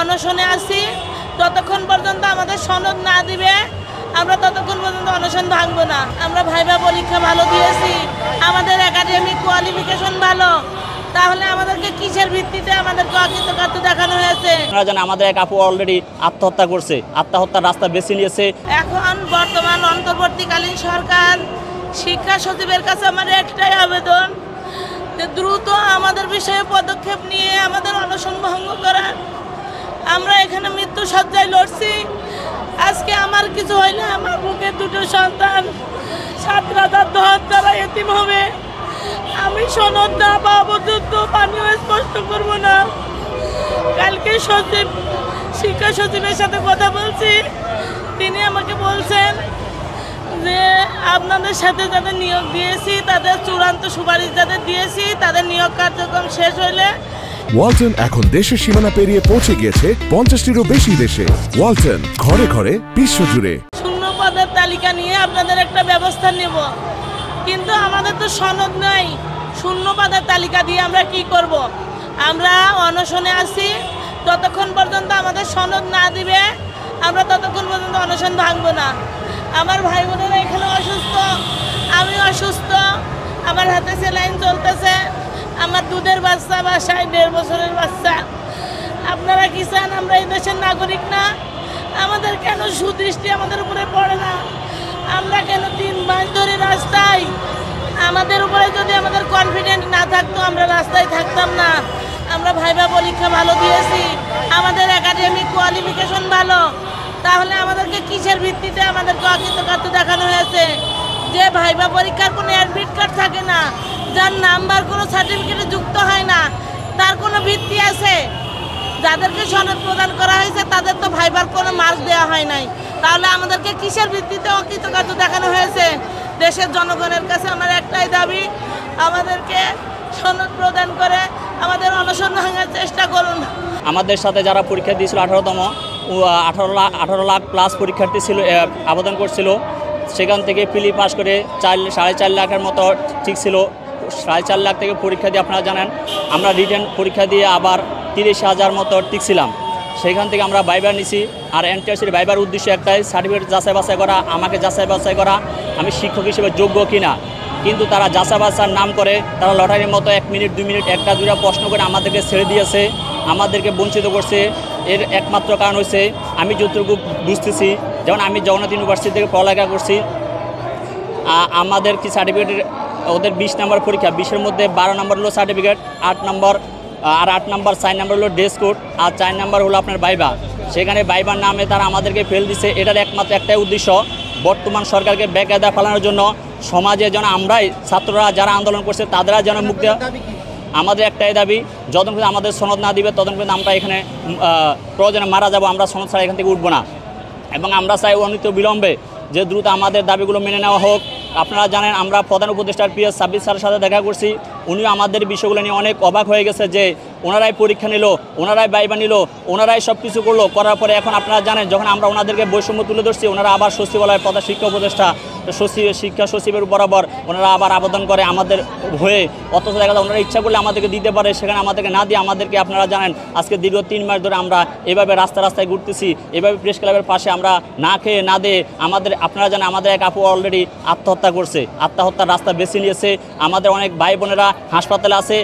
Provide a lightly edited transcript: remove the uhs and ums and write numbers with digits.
অনশনে আছি। যতক্ষণ পর্যন্ত আমাদের সনদ না দিবে আমরা ততক্ষণ পর্যন্ত অনশন ভাঙবো না। আমরা ভাইবা পরীক্ষা ভালো দিয়েছি, আমাদের একাডেমিক কোয়ালিফিকেশন ভালো, তাহলে আমাদেরকে কিসের ভিত্তিতে আমাদেরকে অকৃতকার্য দেখানো হয়েছে? আপনারা জানেন আমাদের এক আপু অলরেডি আত্মহত্যা করছে, আত্মহত্যার রাস্তা বেছে নিয়েছে। এখন বর্তমান অন্তর্বর্তীকালীন সরকার শিক্ষা সচিবের কাছে আমার একটাই আবেদন যে দ্রুত আমাদের বিষয়ে পদক্ষেপ নিয়ে আমাদের অনশন ভঙ্গ করা। আমরা এখানে মৃত্যু সজ্জায় লড়ছি, আজকে আমার কিছু হইলে আমার বুকে দুটো সন্তান ছাত্রাদার দহন দ্বারা এতিম হবে। আমি সনদ না পাওয়া পর্যন্ত পানিও স্পষ্ট করব না। কালকে শিক্ষা সচিবের সাথে কথা বলছি, তিনি আমাকে বলছেন যে আপনাদের সাথে যাদের নিয়োগ দিয়েছি তাদের চূড়ান্ত সুপারিশ যাদের দিয়েছি তাদের নিয়োগ কার্যক্রম শেষ হইলে। ওয়ালটন এখন দেশের সীমানা পেরিয়ে পৌঁছে গিয়েছে 50টিরও বেশি দেশে। ওয়ালটন, ঘরে ঘরে বিশ্বজুড়ে। শূন্য পদের তালিকা নিয়ে আপনাদের একটা ব্যবস্থা নেব, কিন্তু আমাদের তো সনদ নাই। শূন্য পদের তালিকা দিয়ে আমরা কি করব? আমরা অনশনে আছি, যতক্ষণ পর্যন্ত আমাদের সনদ না দিবে আমরা ততক্ষণ পর্যন্ত অনশন ভাঙবো না। আমার ভাই বোনেরা এখানে অসুস্থ, আমি অসুস্থ, আমার হাতে সেলাইন চলতেছে, আমার দুধের বাচ্চা বাসায় 1.5 বছরের বাচ্চা। আপনারা কি চান আমরা এই দেশের নাগরিক না? আমাদের কেন সুদৃষ্টি আমাদের উপরে পড়ে না? আমরা কেন 3 মাস ধরে রাস্তায়? আমাদের উপরে যদি আমাদের কনফিডেন্ট না থাকতো আমরা রাস্তায় থাকতাম না। আমরা ভাইবা পরীক্ষা ভালো দিয়েছি, আমাদের একাডেমিক কোয়ালিফিকেশন ভালো, তাহলে আমাদেরকে কিসের ভিত্তিতে আমাদেরকে অকৃতকার্য দেখানো হয়েছে? যে ভাইবা পরীক্ষার কোনো অ্যাডমিট কার্ড থাকে না, যার নাম্বার কোনো সার্টিফিকেটে যুক্ত হয় না, তার কোনো ভিত্তি আছে? যাদেরকে সনদ প্রদান করা হয়েছে তাদের তো ভাইবার কোনো মার্ক দেওয়া হয় নাই, তাহলে আমাদেরকে কিসের ভিত্তিতে অকৃতকার্য দেখানো হয়েছে? দেশের জনগণের কাছে আমার একটাই দাবি, আমাদেরকে সনদ প্রদান করে আমাদের অনশন ভাঙার চেষ্টা করুন। আমাদের সাথে যারা পরীক্ষা দিয়েছিল 18 লাখ প্লাস পরীক্ষার্থী ছিল, আবেদন করছিল। সেখান থেকে প্রিলি পাস করে 4.5 লাখের মতো ঠিক ছিল। 4.5 লাখ থেকে পরীক্ষা দিয়ে আপনারা জানেন আমরা রিটেন পরীক্ষা দিয়ে আবার 30,000 মতো টিকছিলাম। সেখান থেকে আমরা ভাইবার নিছি। আর এনটিআরসির ভাইবার উদ্দেশ্য একটাই, সার্টিফিকেট যাচাই বাছাই করা, আমাকে যাচাই বাছাই করা আমি শিক্ষক হিসেবে যোগ্য কিনা। কিন্তু তারা যাচাই বাছাইয়ের নাম করে তারা লটারির মতো 1 মিনিট 2 মিনিট 1টা 2টা প্রশ্ন করে আমাদেরকে ছেড়ে দিয়েছে, আমাদেরকে বঞ্চিত করছে। এর একমাত্র কারণ হচ্ছে আমি যতটুকু বুঝতেছি, যেমন আমি জগন্নাথ ইউনিভার্সিটি থেকে পড়ালেখা করছি, আমাদের কি সার্টিফিকেটের ওদের 20 নম্বর পরীক্ষা, 20-এর মধ্যে 12 নম্বর হলো সার্টিফিকেট, 8 নম্বর আর 8 নম্বর 4 নম্বর হলো ড্রেস কোড, আর 4 নম্বর হলো আপনার ভাইবা। সেখানে ভাইবার নামে তারা আমাদেরকে ফেল দিছে। এটার একমাত্র একটাই উদ্দেশ্য, বর্তমান সরকারকে বেকায়দা ফেলানোর জন্য। সমাজে যেন আমরাই ছাত্ররা যারা আন্দোলন করছে তাদেরা যেন মুক্তি। আমাদের একটাই দাবি, যতক্ষণ পর্যন্ত আমাদের সনদ না দিবে ততক্ষণ পর্যন্ত আমরা এখানে প্রয়োজনে মারা যাব, আমরা সনদ ছাড়া এখান থেকে উঠবো না। এবং আমরা চাই অনিত বিলম্বে যে দ্রুত আমাদের দাবিগুলো মেনে নেওয়া হোক। আপনারা জানেন আমরা প্রধান উপদেষ্টার PS সাব্বির স্যারের সাথে দেখা করছি, উনিও আমাদের বিষয়গুলো নিয়ে অনেক অবাক হয়ে গেছে যে ওনারাই পরীক্ষা নিল, ওনারাই ভাইবা নিল, ওনারাই সব কিছু করলো, করার পরে এখন আপনারা জানেন যখন আমরা ওনাদেরকে বৈষম্য তুলে ধরছি, ওনারা আবার সচিবালয়ের প্রধান শিক্ষা উপদেষ্টা শিক্ষা সচিবের বরাবর ওনারা আবার আবেদন করে আমাদের হয়ে। অথচ দেখা যায় ওনারা ইচ্ছা করলে আমাদেরকে দিতে পারে, সেখানে আমাদেরকে না দিয়ে আমাদেরকে আপনারা জানেন আজকে দীর্ঘ 3 মাস ধরে আমরা এভাবে রাস্তায় ঘুরতেছি, এভাবে প্রেস ক্লাবের পাশে আমরা না খেয়ে না দিয়ে আপনারা জানেন আমাদের এক আপু অলরেডি আত্মহত্যা করছে, আত্মহত্যার রাস্তা বেছে নিয়েছে। আমাদের অনেক ভাই বোনেরা হাসপাতালে আছে।